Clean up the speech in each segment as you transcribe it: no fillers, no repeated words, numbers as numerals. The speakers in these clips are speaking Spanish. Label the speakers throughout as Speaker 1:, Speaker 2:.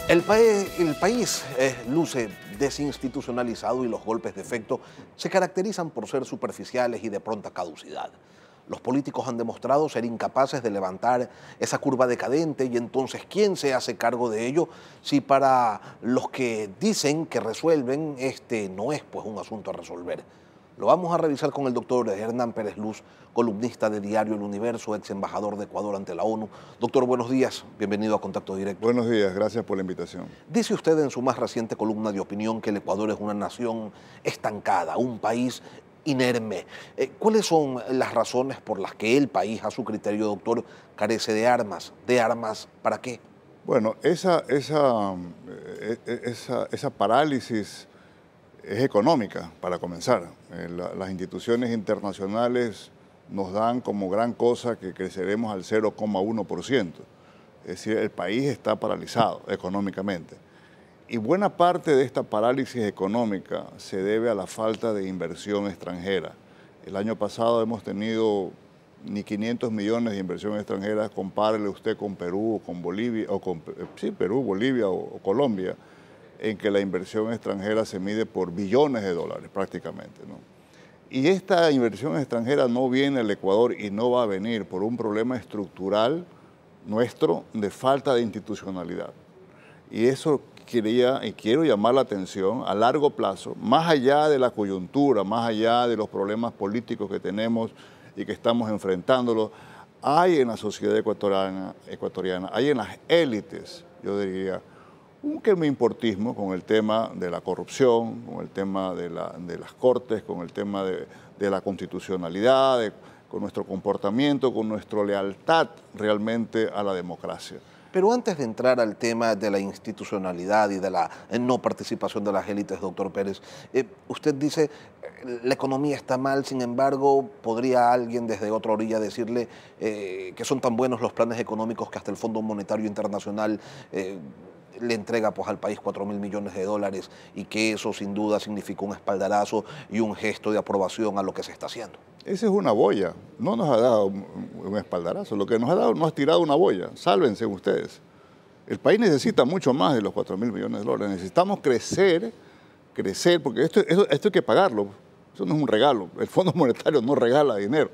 Speaker 1: El país luce desinstitucionalizado y los golpes de efecto se caracterizan por ser superficiales y de pronta caducidad. Los políticos han demostrado ser incapaces de levantar esa curva decadente y entonces ¿quién se hace cargo de ello si para los que dicen que resuelven este no es pues un asunto a resolver? Lo vamos a revisar con el doctor Hernán Pérez Luz, columnista de Diario El Universo, ex embajador de Ecuador ante la ONU. Doctor, buenos días, bienvenido a Contacto Directo.
Speaker 2: Buenos días, gracias por la invitación.
Speaker 1: Dice usted en su más reciente columna de opinión que el Ecuador es una nación estancada, un país inerme. ¿Cuáles son las razones por las que el país, a su criterio, doctor, carece de armas? ¿De armas para qué?
Speaker 2: Bueno, esa parálisis es económica, para comenzar. Las instituciones internacionales nos dan como gran cosa que creceremos al 0,1%. Es decir, el país está paralizado económicamente. Y buena parte de esta parálisis económica se debe a la falta de inversión extranjera. El año pasado hemos tenido ni 500 millones de inversión extranjera, compárele usted con Perú, con Bolivia, Perú, Bolivia o Colombia, en que la inversión extranjera se mide por billones de dólares prácticamente, ¿no? Y esta inversión extranjera no viene al Ecuador y no va a venir por un problema estructural nuestro de falta de institucionalidad. Y eso quiero llamar la atención a largo plazo, más allá de la coyuntura, más allá de los problemas políticos que tenemos y que estamos enfrentándolos, hay en la sociedad ecuatoriana, hay en las élites, yo diría, un quemeimportismo con el tema de la corrupción, con el tema de las cortes, con el tema de la constitucionalidad, con nuestro comportamiento, con nuestra lealtad realmente a la democracia.
Speaker 1: Pero antes de entrar al tema de la institucionalidad y de la no participación de las élites, doctor Pérez, usted dice la economía está mal, sin embargo, ¿podría alguien desde otra orilla decirle que son tan buenos los planes económicos que hasta el Fondo Monetario Internacional le entrega pues, al país 4.000 millones de dólares y que eso sin duda significa un espaldarazo y un gesto de aprobación a lo que se está haciendo?
Speaker 2: Esa es una boya, no nos ha dado un espaldarazo, lo que nos ha dado, nos ha tirado una boya, sálvense ustedes. El país necesita mucho más de los 4.000 millones de dólares, necesitamos crecer, porque esto hay que pagarlo, eso no es un regalo, el Fondo Monetario no regala dinero.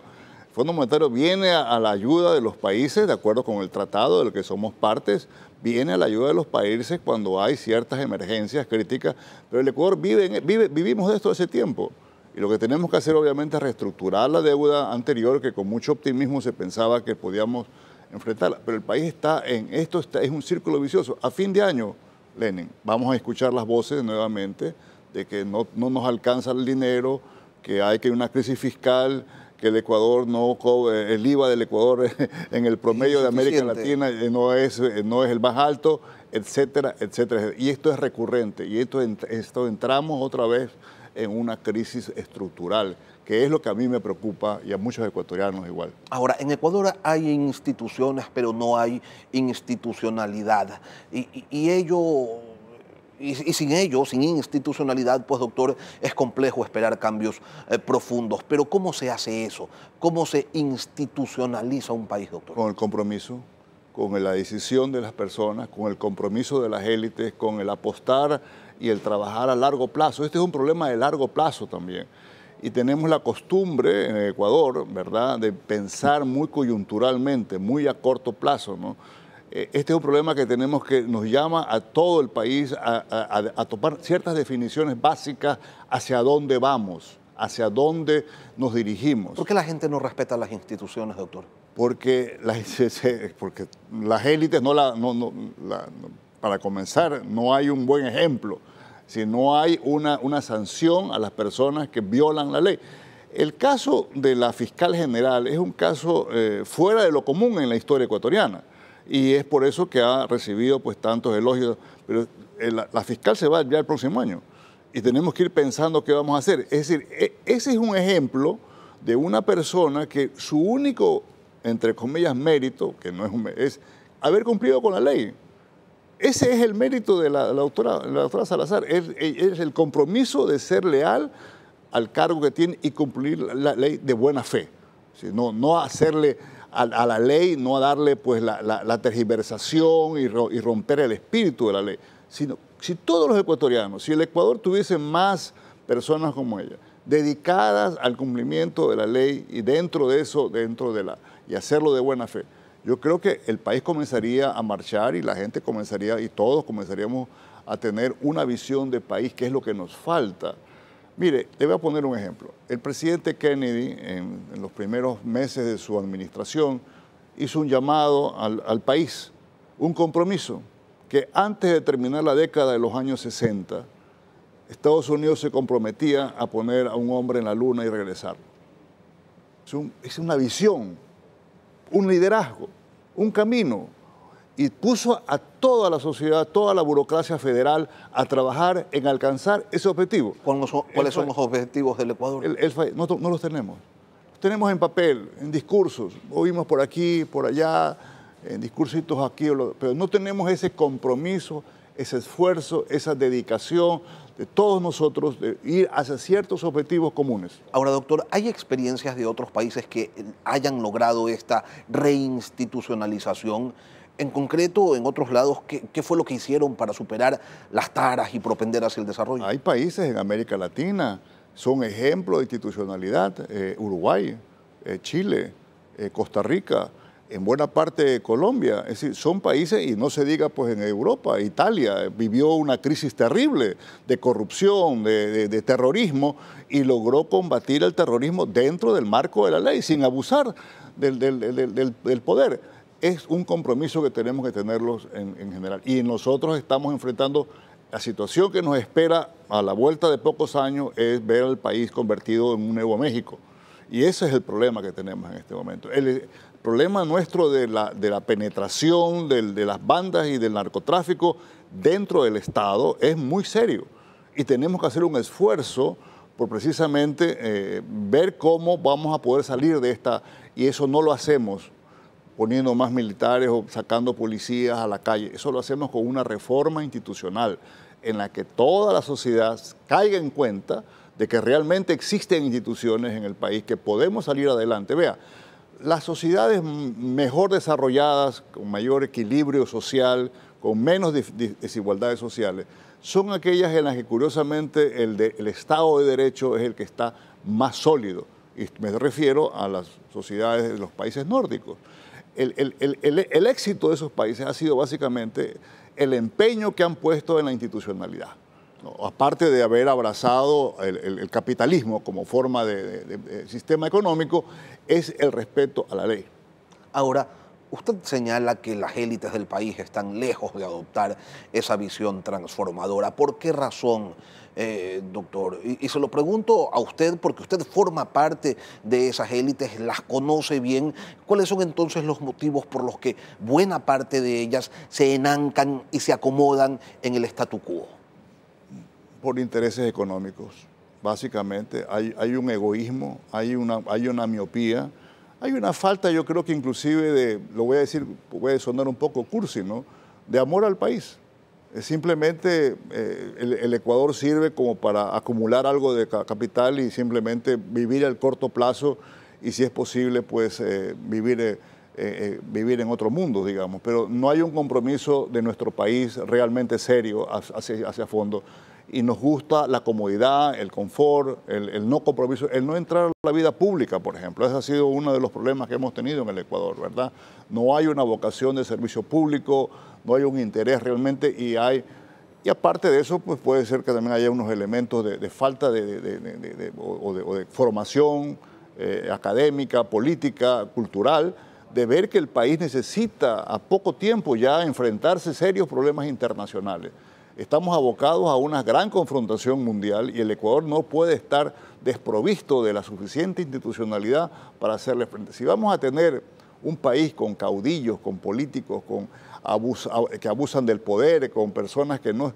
Speaker 2: El Fondo Monetario viene a la ayuda de los países, de acuerdo con el tratado del que somos partes, viene a la ayuda de los países cuando hay ciertas emergencias críticas, pero el Ecuador vivimos de esto hace tiempo. Y lo que tenemos que hacer obviamente es reestructurar la deuda anterior que con mucho optimismo se pensaba que podíamos enfrentarla. Pero el país está en esto, es un círculo vicioso. A fin de año, Lenin, vamos a escuchar las voces nuevamente de que no nos alcanza el dinero, que hay una crisis fiscal, que el Ecuador el IVA del Ecuador en el promedio de América Latina no es el más alto, etcétera, etcétera. Y esto es recurrente y esto entramos otra vez en una crisis estructural, que es lo que a mí me preocupa y a muchos ecuatorianos igual.
Speaker 1: Ahora, en Ecuador hay instituciones, pero no hay institucionalidad. Y sin ello, sin institucionalidad, pues doctor, es complejo esperar cambios profundos. Pero ¿cómo se hace eso? ¿Cómo se institucionaliza un país, doctor?
Speaker 2: Con el compromiso, con la decisión de las personas, con el compromiso de las élites, con el apostar y el trabajar a largo plazo. Este es un problema de largo plazo también. Y tenemos la costumbre en el Ecuador, ¿verdad?, de pensar muy coyunturalmente, muy a corto plazo, ¿no? Este es un problema que nos llama a todo el país a tomar ciertas definiciones básicas hacia dónde vamos, hacia dónde nos dirigimos.
Speaker 1: ¿Por qué la gente no respeta las instituciones, doctor?
Speaker 2: Porque las élites para comenzar, no hay un buen ejemplo, si no hay una sanción a las personas que violan la ley. El caso de la fiscal general es un caso fuera de lo común en la historia ecuatoriana y es por eso que ha recibido pues tantos elogios, pero la fiscal se va ya el próximo año y tenemos que ir pensando qué vamos a hacer. Es decir, ese es un ejemplo de una persona que su único, entre comillas, mérito, que no es haber cumplido con la ley. Ese es el mérito de la doctora Salazar, es el compromiso de ser leal al cargo que tiene y cumplir la ley de buena fe. No hacerle a la ley, no a darle pues la tergiversación y romper el espíritu de la ley, sino si todos los ecuatorianos, si el Ecuador tuviese más personas como ella, dedicadas al cumplimiento de la ley y dentro de eso, y hacerlo de buena fe, yo creo que el país comenzaría a marchar y la gente comenzaría, y todos comenzaríamos a tener una visión de país, que es lo que nos falta. Mire, le voy a poner un ejemplo. El presidente Kennedy, en los primeros meses de su administración, hizo un llamado al país, un compromiso, que antes de terminar la década de los años 60, Estados Unidos se comprometía a poner a un hombre en la luna y regresar. Es una visión, un liderazgo, un camino. Y puso a toda la sociedad, toda la burocracia federal a trabajar en alcanzar ese objetivo.
Speaker 1: ¿Cuáles son los objetivos del Ecuador?
Speaker 2: No los tenemos. Los tenemos en papel, en discursos. Oímos por aquí, por allá, en discursitos aquí, pero no tenemos ese compromiso, ese esfuerzo, esa dedicación de todos nosotros de ir hacia ciertos objetivos comunes.
Speaker 1: Ahora, doctor, ¿hay experiencias de otros países que hayan logrado esta reinstitucionalización? En concreto, en otros lados, ¿qué fue lo que hicieron para superar las taras y propender hacia el desarrollo?
Speaker 2: Hay países en América Latina, son ejemplos de institucionalidad, Uruguay, Chile, Costa Rica, en buena parte de Colombia. Es decir, son países, y no se diga pues en Europa, Italia vivió una crisis terrible de corrupción, de terrorismo, y logró combatir el terrorismo dentro del marco de la ley, sin abusar del poder. Es un compromiso que tenemos que tenerlos en general. Y nosotros estamos enfrentando la situación que nos espera a la vuelta de pocos años, es ver al país convertido en un Nuevo México. Y ese es el problema que tenemos en este momento. El problema nuestro de la penetración de las bandas y del narcotráfico dentro del Estado es muy serio. Y tenemos que hacer un esfuerzo por precisamente ver cómo vamos a poder salir de esta, y eso no lo hacemos poniendo más militares o sacando policías a la calle. Eso lo hacemos con una reforma institucional en la que toda la sociedad caiga en cuenta de que realmente existen instituciones en el país, que podemos salir adelante. Vea, las sociedades mejor desarrolladas, con mayor equilibrio social, con menos desigualdades sociales, son aquellas en las que curiosamente el Estado de Derecho es el que está más sólido. Y me refiero a las sociedades de los países nórdicos. El éxito de esos países ha sido básicamente el empeño que han puesto en la institucionalidad, ¿no? Aparte de haber abrazado el capitalismo como forma de sistema económico, es el respeto a la ley.
Speaker 1: Ahora, usted señala que las élites del país están lejos de adoptar esa visión transformadora. ¿Por qué razón, doctor? Y se lo pregunto a usted porque usted forma parte de esas élites, las conoce bien. ¿Cuáles son entonces los motivos por los que buena parte de ellas se enancan y se acomodan en el statu quo?
Speaker 2: Por intereses económicos, básicamente. Hay un egoísmo, hay una miopía. Hay una falta, yo creo que inclusive lo voy a decir, puede sonar un poco cursi, ¿no?, de amor al país. Simplemente el Ecuador sirve como para acumular algo de capital y simplemente vivir al corto plazo y, si es posible, pues vivir en otro mundo, digamos. Pero no hay un compromiso de nuestro país realmente serio hacia fondo. Y nos gusta la comodidad, el confort, el no compromiso, el no entrar a la vida pública, por ejemplo. Ese ha sido uno de los problemas que hemos tenido en el Ecuador, ¿verdad? No hay una vocación de servicio público, no hay un interés realmente, y aparte de eso, pues puede ser que también haya unos elementos de falta de formación académica, política, cultural, de ver que el país necesita a poco tiempo ya enfrentarse serios problemas internacionales. Estamos abocados a una gran confrontación mundial y el Ecuador no puede estar desprovisto de la suficiente institucionalidad para hacerle frente. Si vamos a tener un país con caudillos, con políticos, que abusan del poder, con personas que no...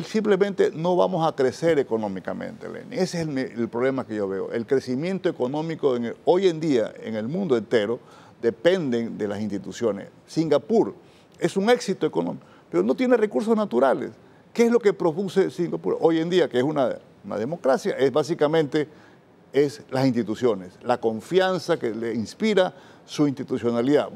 Speaker 2: Simplemente no vamos a crecer económicamente, Lenny. Ese es el problema que yo veo. El crecimiento económico hoy en día en el mundo entero dependen de las instituciones. Singapur es un éxito económico, pero no tiene recursos naturales. ¿Qué es lo que produce Singapur hoy en día, que es una democracia? Básicamente las instituciones, la confianza que le inspira su institucionalidad.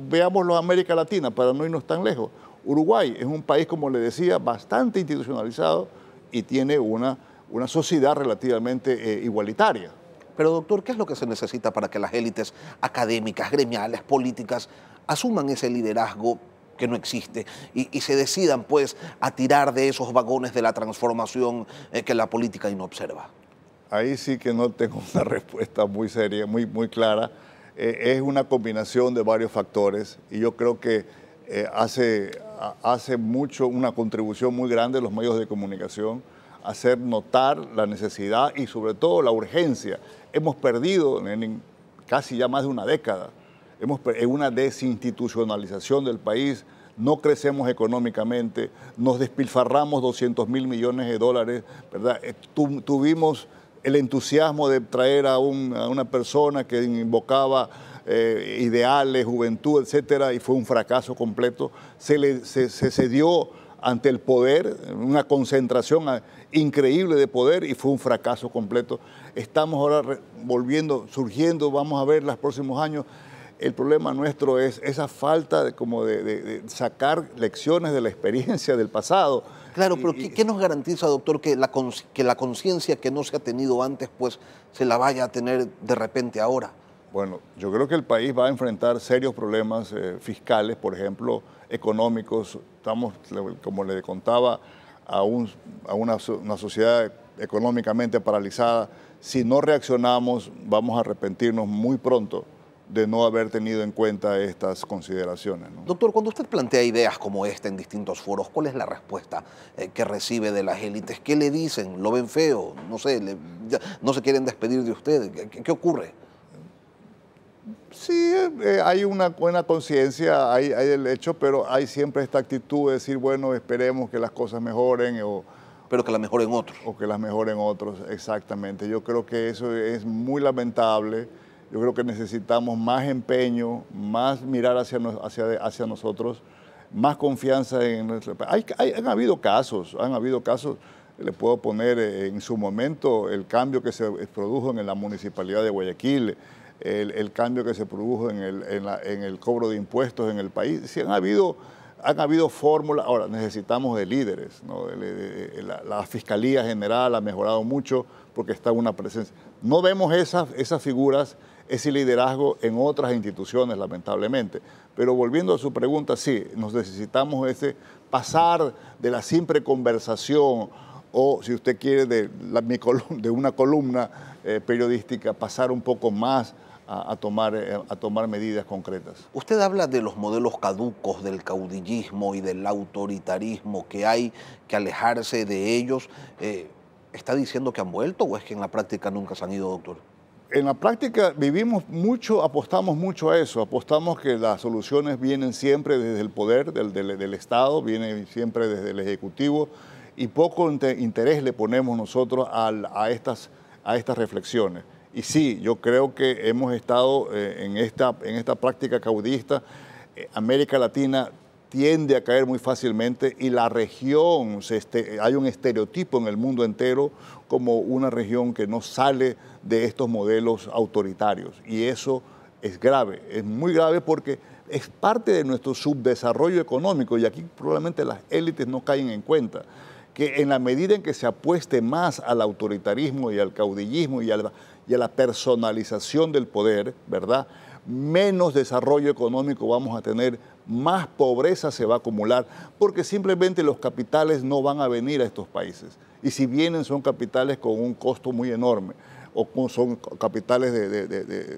Speaker 2: Veámoslo a América Latina para no irnos tan lejos. Uruguay es un país, como le decía, bastante institucionalizado y tiene una sociedad relativamente igualitaria.
Speaker 1: Pero doctor, ¿qué es lo que se necesita para que las élites académicas, gremiales, políticas asuman ese liderazgo que no existe y se decidan pues a tirar de esos vagones de la transformación que la política no observa?
Speaker 2: Ahí sí que no tengo una respuesta muy seria, muy clara. Es una combinación de varios factores y yo creo que hace mucho una contribución muy grande los medios de comunicación, hacer notar la necesidad y sobre todo la urgencia. Hemos perdido en casi ya más de una década, en una desinstitucionalización del país, no crecemos económicamente, nos despilfarramos 200.000 millones de dólares, ¿verdad? Tuvimos el entusiasmo de traer a una persona que invocaba ideales, juventud, etcétera, y fue un fracaso completo. Se cedió ante el poder, una concentración increíble de poder y fue un fracaso completo. Estamos ahora surgiendo, vamos a ver los próximos años. El problema nuestro es esa falta de sacar lecciones de la experiencia del pasado.
Speaker 1: Claro, pero ¿qué nos garantiza, doctor, que la conciencia que no se ha tenido antes, pues se la vaya a tener de repente ahora?
Speaker 2: Bueno, yo creo que el país va a enfrentar serios problemas fiscales, por ejemplo, económicos. Estamos, como le contaba, a una sociedad económicamente paralizada. Si no reaccionamos, vamos a arrepentirnos muy pronto de no haber tenido en cuenta estas consideraciones, ¿no?
Speaker 1: Doctor, cuando usted plantea ideas como esta en distintos foros, ¿cuál es la respuesta que recibe de las élites? ¿Qué le dicen? ¿Lo ven feo? No sé, no se quieren despedir de usted. ¿Qué ocurre?
Speaker 2: Sí, hay una buena conciencia, hay el hecho, pero hay siempre esta actitud de decir, bueno, esperemos que las cosas mejoren
Speaker 1: pero que las mejoren otros.
Speaker 2: O que las mejoren otros, exactamente. Yo creo que eso es muy lamentable. Yo creo que necesitamos más empeño, más mirar hacia nosotros, más confianza en nuestro país. Han habido casos, le puedo poner en su momento el cambio que se produjo en la municipalidad de Guayaquil, el cambio que se produjo en el cobro de impuestos en el país. Sí, han habido fórmulas. Ahora, necesitamos de líderes, ¿no? La Fiscalía General ha mejorado mucho porque está una presencia. No vemos esas figuras, ese liderazgo en otras instituciones, lamentablemente. Pero volviendo a su pregunta, sí, nos necesitamos pasar de la simple conversación o, si usted quiere, de una columna periodística, pasar un poco más a tomar medidas concretas.
Speaker 1: Usted habla de los modelos caducos del caudillismo y del autoritarismo, que hay que alejarse de ellos. ¿Está diciendo que han vuelto o es que en la práctica nunca se han ido, doctor?
Speaker 2: En la práctica vivimos mucho, apostamos mucho a eso, apostamos que las soluciones vienen siempre desde el poder del Estado, vienen siempre desde el Ejecutivo y poco interés le ponemos nosotros a estas reflexiones. Y sí, yo creo que hemos estado en esta práctica caudillista. América Latina tiende a caer muy fácilmente y la región, hay un estereotipo en el mundo entero como una región que no sale de estos modelos autoritarios. Y eso es grave, es muy grave porque es parte de nuestro subdesarrollo económico y aquí probablemente las élites no caen en cuenta que en la medida en que se apueste más al autoritarismo y al caudillismo y a la personalización del poder, ¿verdad?, menos desarrollo económico vamos a tener, más pobreza se va a acumular, porque simplemente los capitales no van a venir a estos países. Y si vienen son capitales con un costo muy enorme, o son capitales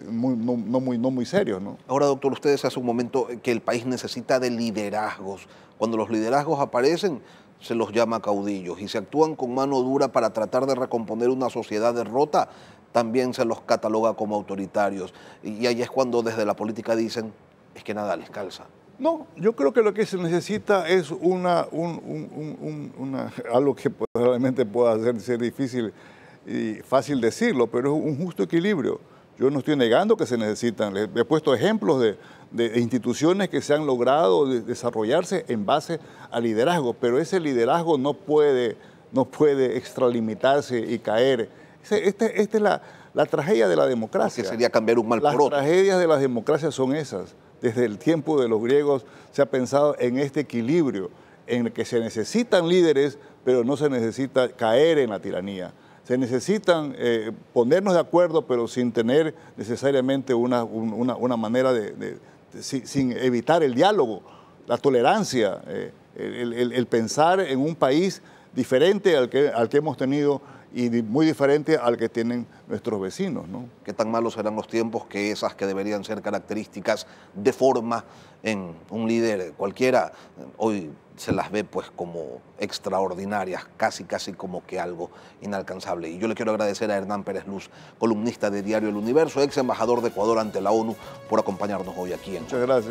Speaker 2: no muy serios, ¿no?
Speaker 1: Ahora, doctor, usted decía hace un momento que el país necesita de liderazgos. Cuando los liderazgos aparecen, se los llama caudillos. Y se actúan con mano dura para tratar de recomponer una sociedad derrota, también se los cataloga como autoritarios. Y ahí es cuando desde la política dicen, es que nada les calza.
Speaker 2: No, yo creo que lo que se necesita es algo que realmente pueda ser difícil y fácil decirlo, pero es un justo equilibrio. Yo no estoy negando que se necesitan. Le he puesto ejemplos de instituciones que se han logrado desarrollarse en base a liderazgo, pero ese liderazgo no puede extralimitarse y caer Esta es la tragedia de la democracia.
Speaker 1: Que sería cambiar un mal por otro.
Speaker 2: Las tragedias de las democracias son esas. Desde el tiempo de los griegos se ha pensado en este equilibrio, en el que se necesitan líderes, pero no se necesita caer en la tiranía. Se necesitan ponernos de acuerdo, pero sin tener necesariamente una manera sin evitar el diálogo, la tolerancia, el pensar en un país diferente al que hemos tenido y muy diferente al que tienen nuestros vecinos, ¿no?
Speaker 1: Qué tan malos serán los tiempos que esas que deberían ser características de forma en un líder cualquiera, hoy se las ve pues como extraordinarias, casi como que algo inalcanzable. Y yo le quiero agradecer a Hernán Pérez Luz, columnista de Diario El Universo, ex embajador de Ecuador ante la ONU, por acompañarnos hoy aquí en...
Speaker 2: Muchas gracias.